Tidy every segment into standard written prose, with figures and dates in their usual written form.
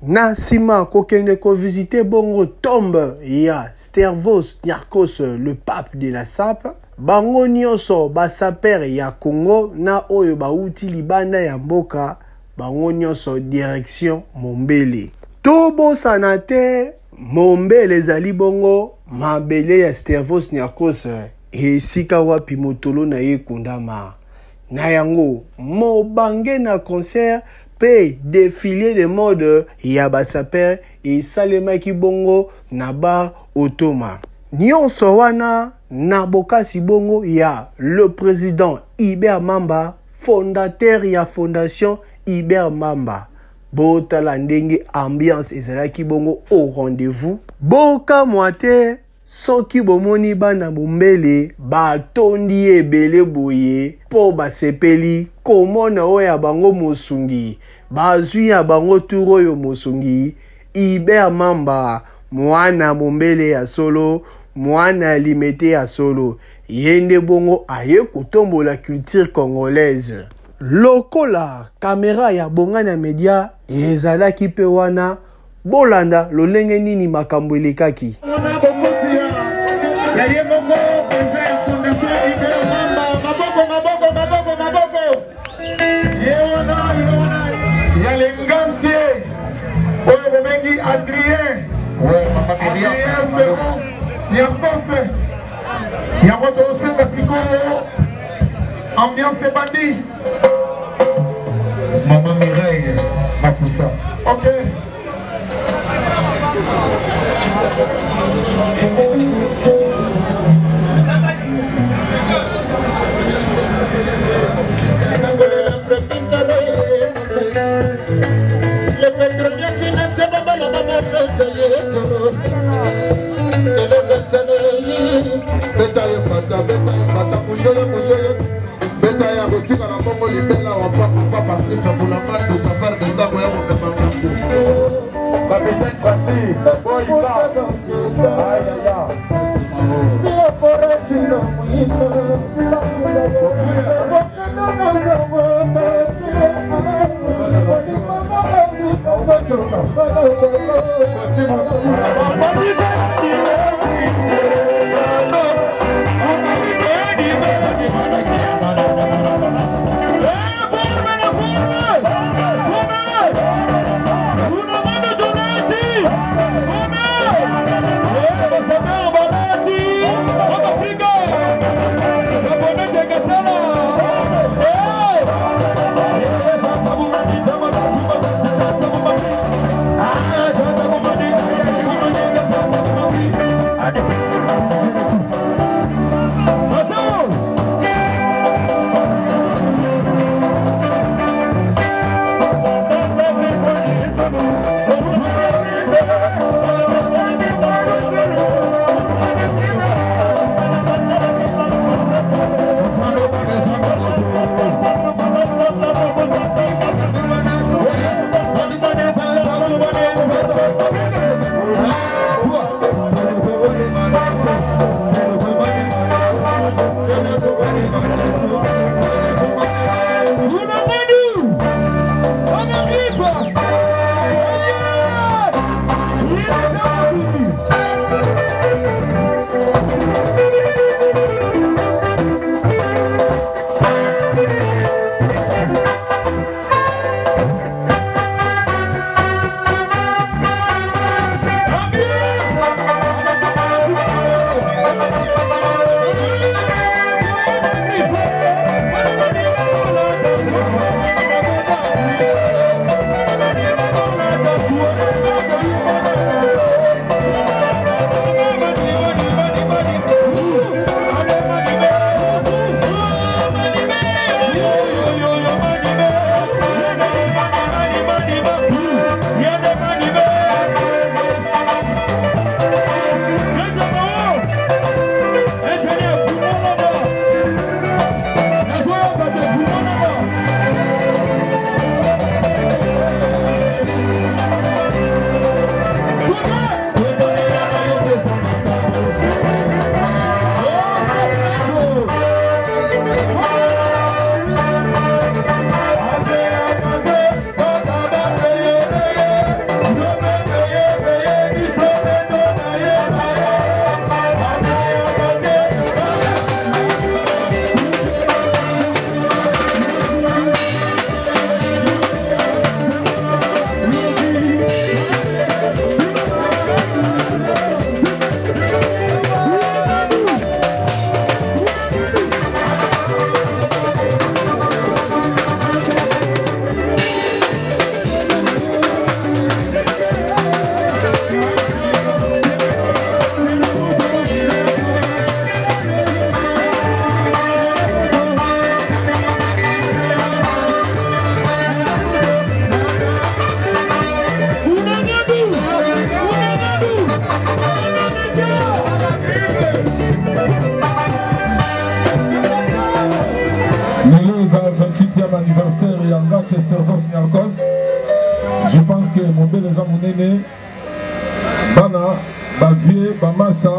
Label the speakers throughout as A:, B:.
A: na sima kokende ko visiter bongo tombe ya Stervos Niarchos, le pape de la SAP. Bango nyonso basaper ya Congo na oyo bauti libanda ya mboka, bango nyonso direction Mombele. Tobo sanate Mombele ezali bongo mabele ya Stervos Niarchos esika wapi motolo na ye kundama. Na yango mobange na concert pe défilé de mode ya basaper et salemaki bongo na bar Otoma. Nyonso wana na bokasi bongo ya le président Iber Mamba, fondateur ya fondation Iber Mamba. Botala ndenge ambiance ezalaki bongo au rendez-vous. Boka mwate soki bomoni bana Mombele batondi ebele boye po basepeli komona oya bango mosungi bazwi ya bango turo oyo mosungi Iber Mamba, mwana Mombele ya solo, mwana limete ya solo, yende bongo aye kotombola culture congolaise. Lokola kamera ya bongana media ezalaki pe wana, bolanda lolenge nini makambo elekaki.
B: Adrien Serons Niarchos Yamoto Senga Sikoyo ambiance bandi Maman Mireille Mapusa. Ok.
C: Le pétrolier finance baba
D: Lelo est à 28e anniversaire et en Chester Vos Nyarkos. Je pense que mon bel les amounene, Bana, ba vieux, ba massa,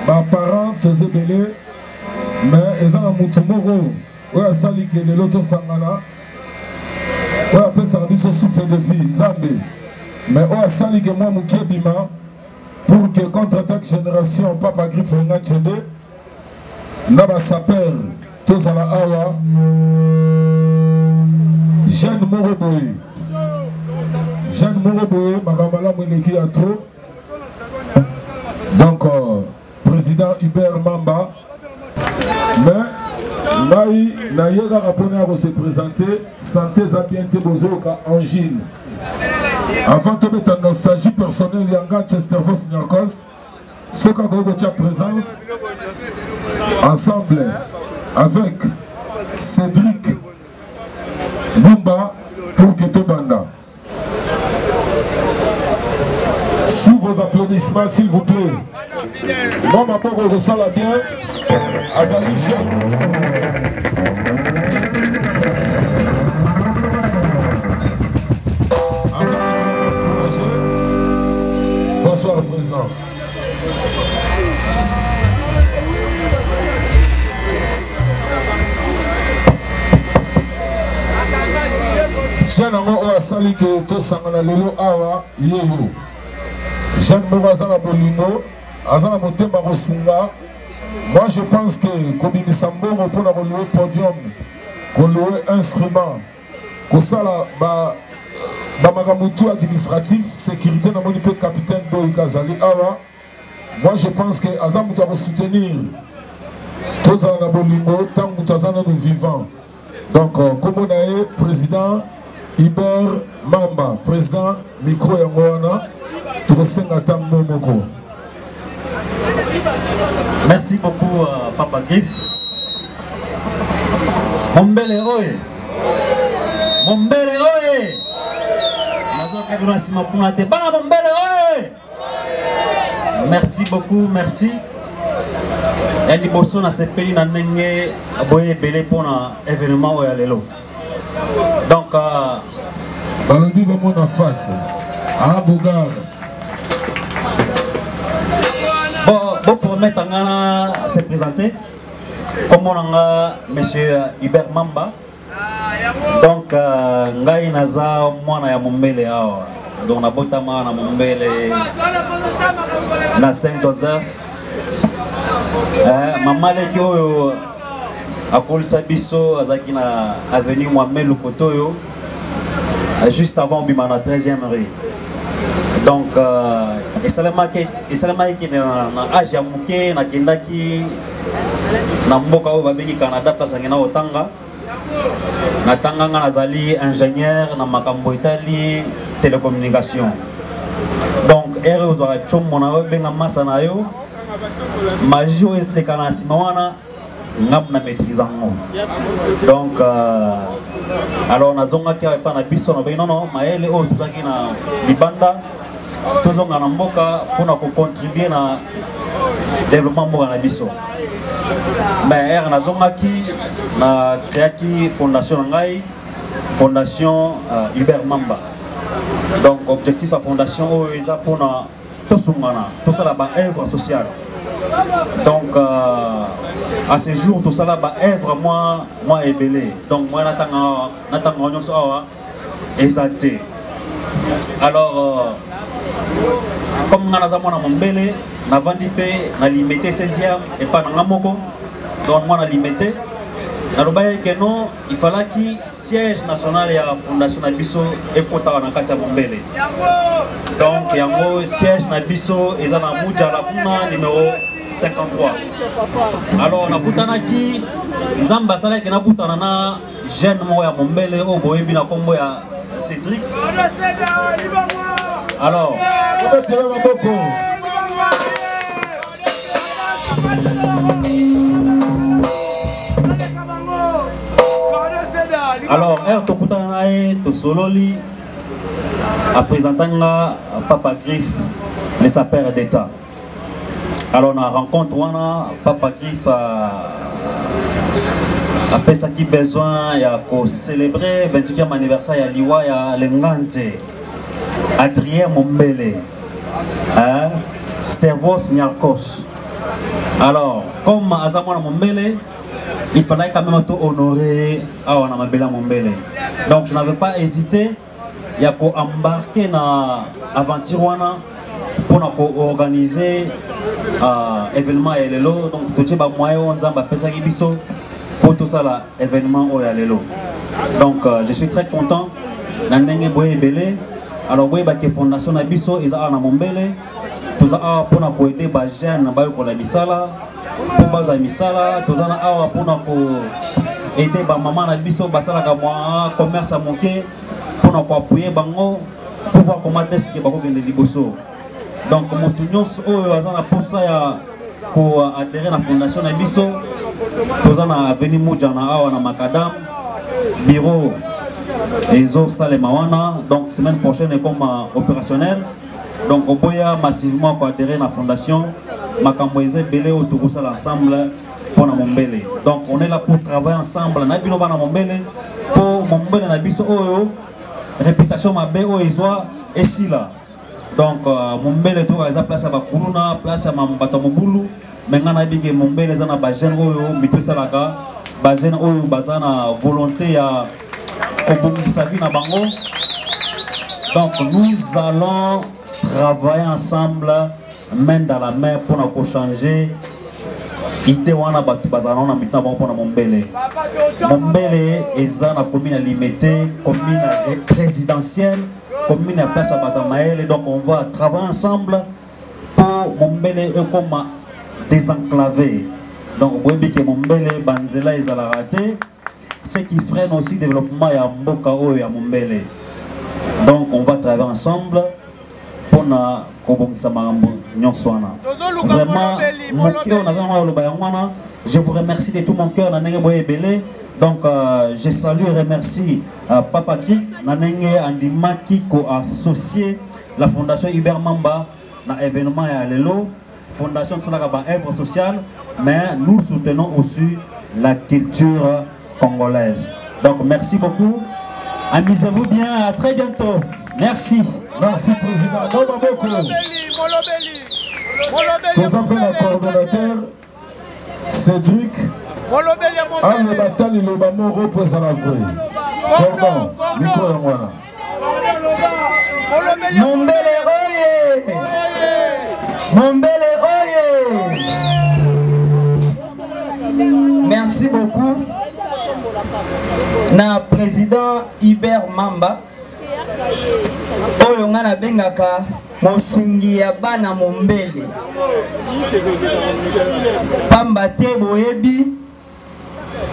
D: ba parents, tous belé, mais ils ont un moutoumoro. Oui, à Sali qui est de l'auto Sangana. Oui, après ça, on dit ce souffle de vie, Zambé. Mais oui, à Sali que moi, Mouké Bima, pour que contre-attaque génération, Papa Griff Renga Tchédé, là, bah, ça perd. Tous à la Awa, Jeanne Moroboé. Jeanne Moroboé, Magabala Moueleki Atro. Donc, président Hubert Mamba. Mais, Maï, Naïda Rapone a se présenter, santé Zabiente Bozoka, Angine. Avant de mettre en nostalgie personnelle, Yanga Chester Vos Nyarkos, ce qu'on a de présence, ensemble, avec Cédric Bumba pour Keto Banda. Sous vos applaudissements, s'il vous plaît. Moi, ma pauvre, je ressens la bien. Azali Jeune. Bonsoir, le président. Jeanne Moro a sali que tout sangana lelo awa yeyo. Jeanne Moro azana bolingo, azana motema rosunga. Moi je pense que Kobimi Samboro pour la louer podium, qu'on louer instrument, qu'on sala ba magamutu administratif, sécurité na moni pe capitaine Boy Kazali awa. Moi je pense que Azam doit soutenir tous en bolingo tant que nous nous vivants. Donc comme on a président Hubert Mamba, président Micro Yangoana, Trosengatam Momoko.
E: Merci beaucoup, Papa Griff. Mon bel héros. Mon bel héros. Merci beaucoup, merci. Et les bossons à cette pays n'ont pas boyé belé pour un événement où il y a donc,
D: Balobi va mon face. Ah, Bougar.
E: Bon, pour mettre en se présenter, comme on a monsieur Hubert Mamba. Donc, ngai naza mwana ya Mumbele awa. Donc, na botama na Mumbele na Saint-Joseph. Maman leki oyo akolisa biso azaki na avenue Mohamed Lokotoyo juste avant bima na 13e rue. Donc esalema ki na âge ya muke na kendaki na mboka oyo babengi Canada place ngena otanga na tanganga nazali ingénieur na makambo etali télécommunication. Donc ere ozwa chomo na benga masa na yo majio est kana simawana ngam na maîtrise en donc alors nazonga ki pa na biso na binono maele o tuzaki na libanda tuzonga na mboka pona ko contribuer na développement mboka na biso mais nazonga ki na créaki fondation ngai fondation Hubert Mamba. Donc objectif à fondation est pour tosungana tout ça là-bas œuvre sociale. Donc à ce jour tout ça là-bas œuvre moi est belé. Donc moi n'attends rien sur exalté. Alors comme on a zamona mon belé na vandipé na limité 16e et pas na ngamoko donc moi na limité. Que non, il fallait qu'il siège national et la fondation Nabiso et Kota na Katia Mombele. Donc, il y a un siège Nabiso et ça n'a pas numéro 53. Alors, on a Poutanaki, Nzamba Salek et Nabutanana, jeune Moya Mombele, au Boébina Combo à Cédric. Alors, alors, to sololi à présenter Papa Griff, les sapeurs d'État. Alors, on a rencontré Papa Griff Après ça qui besoin il y a pour célébrer 28e anniversaire il y a liwa il y a Lengante Adrien Mombele hein Stervos Nyarkos. Alors comme Azamona Mombele il fallait quand même tout honorer on a Mabela Mombele. Donc je n'avais pas hésité il y a pour embarquer dans aventure pour organiser événement et lelo donc tout ba moyen on zamba pesa kibiso pour tout ça là événement au lelo. Donc je suis très content na ndenge boye belé alors boye ba ke fondation na biso eza na Mombele tout ça pour na aider ba jeune ba ko la misala pour baza misala tout ça na pour na ko aider ba maman na biso basala ka moi commerce à moké pour na ko appuyer bango pour voir comment est-ce que ba ko gende liboso. Donc mon tunion pour ça pour adhérer à la fondation na biso tous en avenue Mujana na Macadam bureau Ezo Salemawana. Donc semaine prochaine est comme opérationnel. Donc on peut massivement pour adhérer à la fondation Makamboise Belé autour de l'ensemble pour na Mombele. Donc on est là pour travailler ensemble na bino na Mombele pour Mombele na biso réputation mabe oizwa et là. Donc Mombele to a place à Bakuluna, place à Mambatamobulu, maintenant que Mombele zana bajen oyo mito salaka, bajen oyo bazana volonté à obongisa vie na bango. Donc nous allons travailler ensemble main dans la main pour nous changer idée wana batu bazana na mitan bon pour Mombele. Mombele ezana commune limitée, commune présidentielle. Commune à place à Batamaël, et donc on va travailler ensemble pour Mombele comme désenclavé. Donc vous voyez que Mombele Banzela ils allaient rater, ce qui freine aussi le développement à Mboka et à Mombele. Donc on va travailler ensemble pour na kobongisa marambo nyonswana. Vraiment mon cœur je vous remercie de tout mon cœur na ndenge boye belé. Donc je salue et remercie Papa Kik Nanenge Andimaki qui a associé la fondation Hubert Mamba dans l'événement à Lelo, fondation sur la œuvre sociale, mais nous soutenons aussi la culture congolaise. Donc merci beaucoup, amusez-vous bien, à très bientôt. Merci.
D: Merci président. Non, Maboko. Tous après le coordonnateur Cédric. Ah, le bataille, le bamo repose à la vraie. Cordon, micro et moi.
C: Mombele oye! Mombele oye! Merci beaucoup. Na président Hubert Mamba. Oyo nga na bengaka mosungi ya bana Mombele. Pamba te boyebi.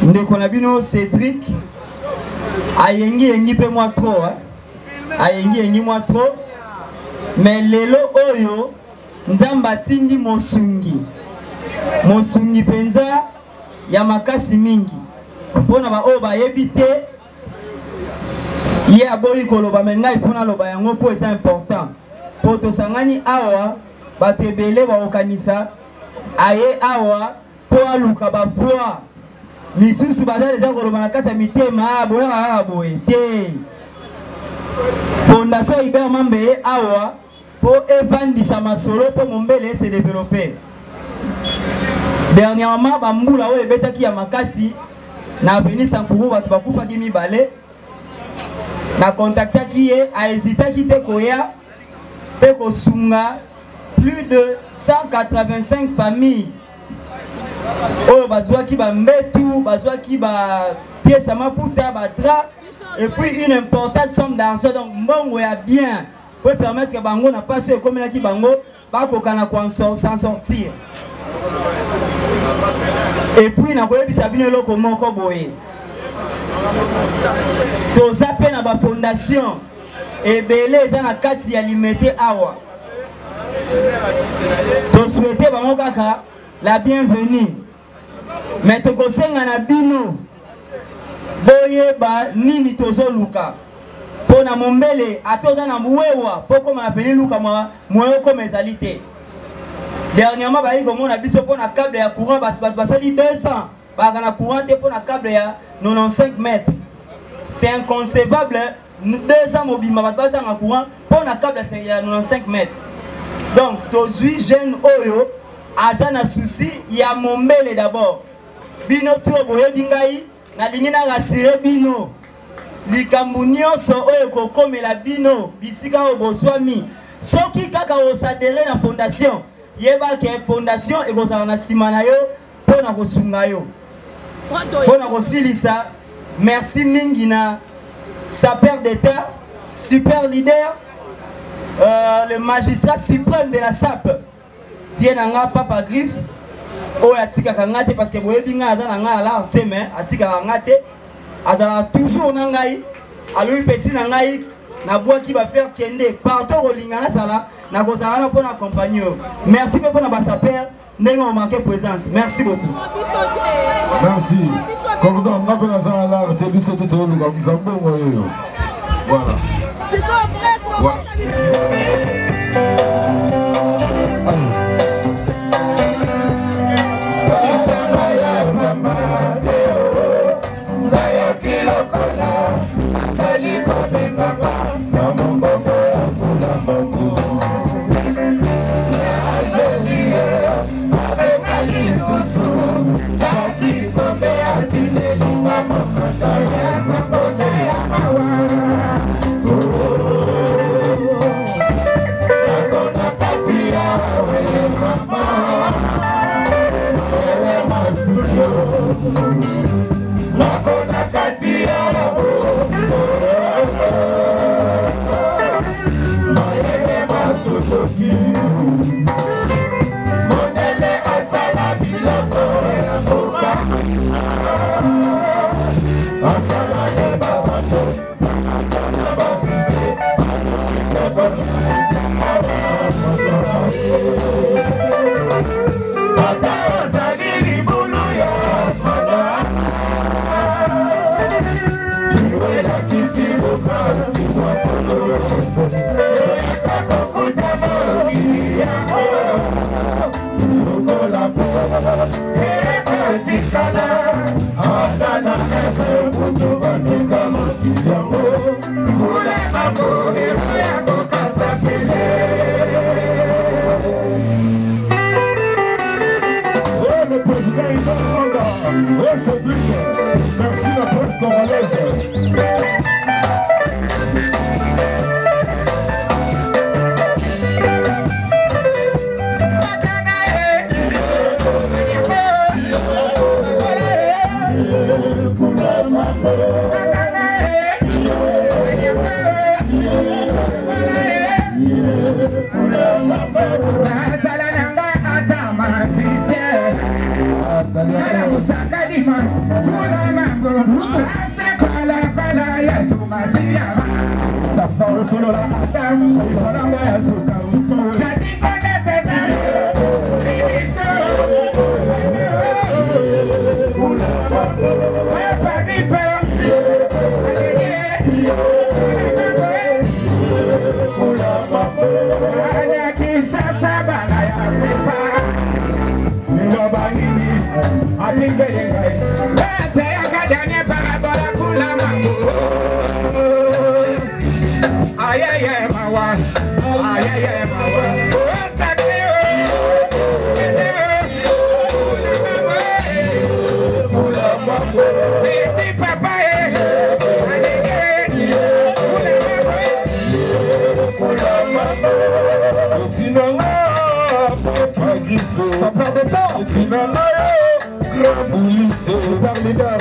C: Ndeko na bino Cédric ayengi yengi pe moi trop ayengi yengi moi trop mais lelo oyo nzamba tindi mosungi penza ya makasi mingi pona ba oyo bayebi te ye aboyi koloba menga ifuna loba yango po c'est important po tosangani awa bato ebele baokanisa aye awa po aluka bavoi misusu baza déjà koloba na kati ya mitema boyaka boye te fondation Hubert Mamba awa po evandisa masolo po Mombele se développer. Dernièrement bambula oyo ebetaki ya makasi na avenue Sankuru bato bakufaki mibale na contactaki ye a hésitaki te koya pe kosunga plus de 185 familles. Oh, bazouaki ba mbetu, bazouaki ba pièce à maputa, ba drap, et puis une importante somme d'argent. Donc, mbongo ya bien pour permettre que bango n'a pas ce comme qui bango, ba kokana s'en sortir. Et puis, na koyebi sabine loko moko boye. To zape na ba fondation, et belé za na kati ya limité awa. To souhaiter bango kaka la bienvenue. Mais to kosenga na bino boyeba nini tozo luka pona Mombele atoza na muwewa poko ma veni luka moyo comme ezalité. Dernièrement ba yiko mona biso pona câble ya courant basali 200 par la courant pour la câble à 95 mètres. C'est inconcevable. 2 ans mobile, ma pas en courant pour la câble à 95 mètres. Donc, tous 8 jeunes Oyo, Azana souci, il y a mon bel d'abord. Bino tour boye bingai, na lingena rasire bino. Likambu nyonso oyo kokomela bino, bisika oboswami. Soki kaka osadere na fondation, yeba ke fondation ekozala na sima na yo pona kosunga yo. Pona kosilisa, merci mingi na sapeur d'État, super leader, le magistrat suprême de la SAP. Vienanga Papa Griffe. Oyo atika kangate parce que boye binga azana nga ala teme atika kangate azala toujours nangai alui petit nangai na bois qui va faire kende partout au lingana sala na kozala pour accompagner. Merci pour na basaper ndenge on marqué présence. Merci beaucoup.
D: Merci. Comme on a fait dans un art te biso te lu comme ça bon voilà. Voilà. Le président il demande à Cédric, merci la presse congolaise.
B: Sapeur d'État,
D: grand bouliste,
B: super leader,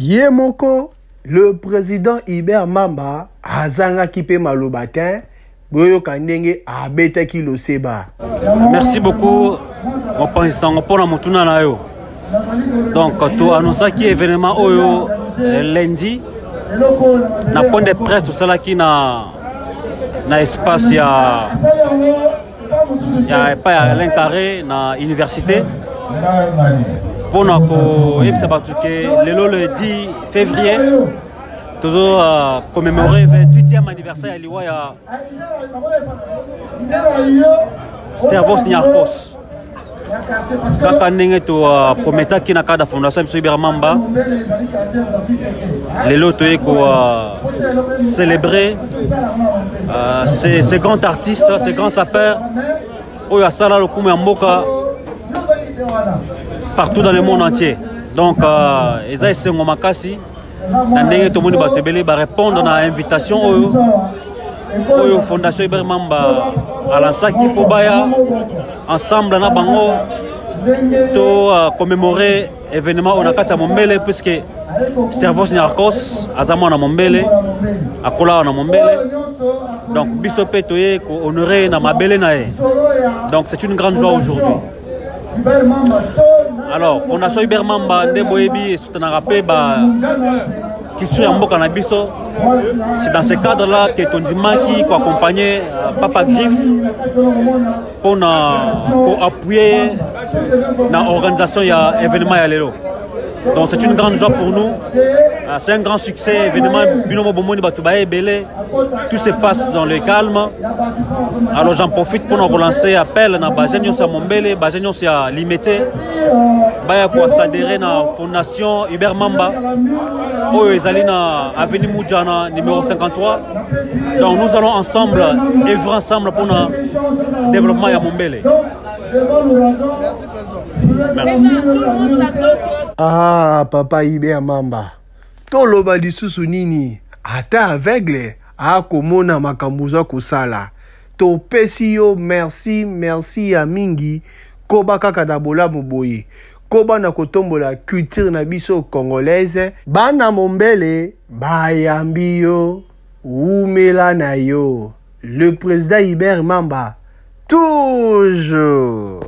A: Yemoko, le président Hubert Mamba, azanga kipe malobatin, boyo kandenge abetaki lo seba.
F: Merci beaucoup. On pense en pour la mutuna na yo. Donc tu annonces qui événement oyo lundi na point de presse tout ça là qui na espace ya pas Alain Carré na université pour nous le 10 février toujours commémorer le 28e anniversaire à l'Iwaya Stervos Niarkos. Kaka ndenge to prometa ki na kada fondation biso Hubert Mamba lelo toye ko célébrer ces grands artistes, ces grands sapeurs oyo asala lokumu ya mboka partout dans le monde entier. Donc eza esengo makasi na ndenge tomoni bato ebele ba répondre na invitation oyo fondation Hubert Mamba alansaki po baya ensemble na bango to commémorer événement on a kati ya Mombele puisque Stervos Niarkos azamo na Mombele akola na Mombele donc biso pe toye ko honorer na mabele na ye. Donc c'est une grande joie aujourd'hui. Alors fondation Hubert Mamba nde boyebi esutanaka pe ba culture ya mboka na biso. C'est dans ce cadre-là que Tondimaki pour accompagner Papa Griff pour appuyer l'organisation de l'événement Yalelo. Donc c'est une grande joie pour nous. C'est un grand succès. Événement Binomo Bomoni Batoubaye Belé. Tout se passe dans le calme. Alors j'en profite pour nous relancer appel à Bajenio Samombele, Bajenio Sia Limité. Baya pour s'adhérer à la fondation Hubert Mamba. Oyo ezali na avenue Moudjana numéro 53. Donc nous allons ensemble œuvrer ensemble pour le développement ya Mombele. Merci.
A: Ah, papa Hubert Mamba. Toloba lisusu nini? Ata aveugle a komona makambuza kusala. To pesi yo merci ya mingi koba kaka da bola moboye. Koba na kotombola culture na biso congolaise. Bana Mombele bayambi yo umela na yo. Le président Hubert Mamba toujours